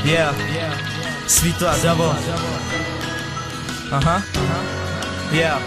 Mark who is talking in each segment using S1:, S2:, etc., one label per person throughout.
S1: Yeah, Svito a Davo. Aha. Yeah.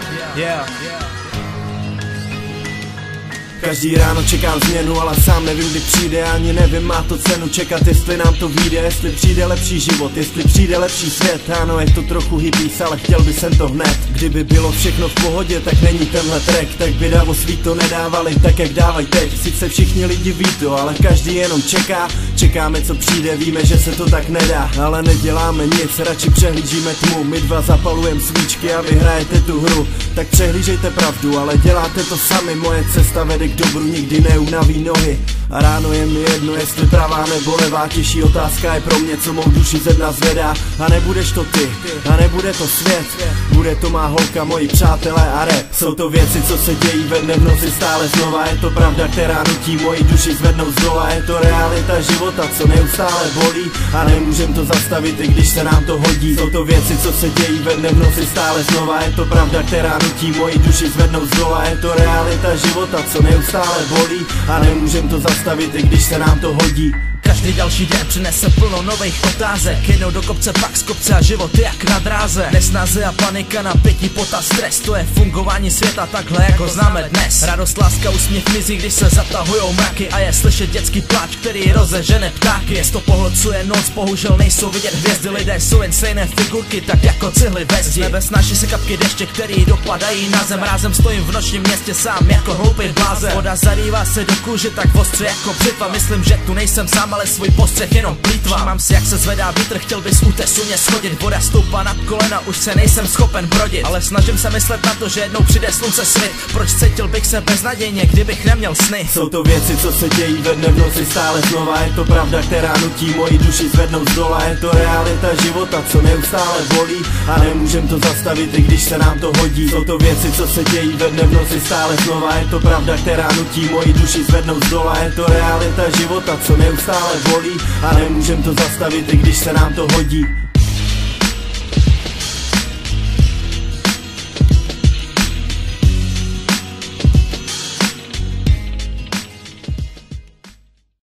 S2: Každý ráno čekám změnu, ale sám nevím, kdy přijde, ani nevím, má to cenu čekat, jestli nám to vyjde, jestli přijde lepší život, jestli přijde lepší svět. Ano, je to trochu hippies, ale chtěl by jsem to hned. Kdyby bylo všechno v pohodě, tak není tenhle track, tak by Davo Svito nedávali tak, jak dávají teď. Sice všichni lidi ví to, ale každý jenom čeká. Čekáme, co přijde, víme, že se to tak nedá, ale neděláme nic, radši přehlížíme tmu. My dva zapalujeme svíčky a vy hrajete tu hru. Tak přehlížejte pravdu, ale děláte to sami. Moje cesta vede k dobru, nikdy neunaví nohy. A ráno je mi jedno, jestli pravá nebo levá. Těžší otázka je pro mě, co mou duši ze dna zvedá. A nebudeš to ty, a nebude to svět. Bude to má holka, moji přátelé a rap. Jsou to věci, co se dějí ve dne v noci stále znova. Je to pravda, která nutí moji duši zvednout z dola. Je to realita života, co neustále bolí. A nemůžem to zastavit, i když se nám to hodí. Jsou to věci, co se dějí ve dne v noci stále znova. Je to pravda, která nutí moji duši zvednout z dola. Je to realita života, co neustále bolí. A nemůžem to zastavit, i když se nám to hodí.
S1: Každý další den přinese plno nových otázek. Jednou do kopce, pak z kopce a život je jak na dráze. Nesnáze a panika, napětí, pota, stres. To je fungování světa takhle, jak ho známe dnes. Radost, láska, úsměv mizí, když se zatahujou mraky. A je slyšet dětský pláč, který rozežene ptáky. Město pohlcuje noc, bohužel nejsou vidět hvězdy. Lidé jsou jen stejné figurky, tak jako cihly ve zdi. Z nebe snáší se kapky deště, který dopadají na zem. Rázem stojím v nočním městě sám, jako hloupý blázen. Voda zarývá se do kůže, tak ostře jako břitva. Myslím, že tu nejsem sám, ale svůj postřeh jenom plýtvám. Všímám si, jak se zvedá vítr, chtěl by z útesu mě schodit. Voda stoupá nad kolena, už se nejsem schopen brodit. Ale snažím se myslet na to, že jednou přijde slunce svit. Proč cítil bych se beznadějně, kdybych neměl sny?
S2: Jsou to věci, co se dějí ve dne v noci stále znova. Je to pravda, která nutí moji duši zvednout z dola. Je to realita života, co neustále bolí. A nemůžem to zastavit, i když se nám to hodí. Jsou to věci, co se dějí ve dne v noci stále znova. Je to pravda, která nutí moji duši zvednout z dola. Je to realita života, co neustále bolí. A nemůžem to zastavit, i když se nám to hodí.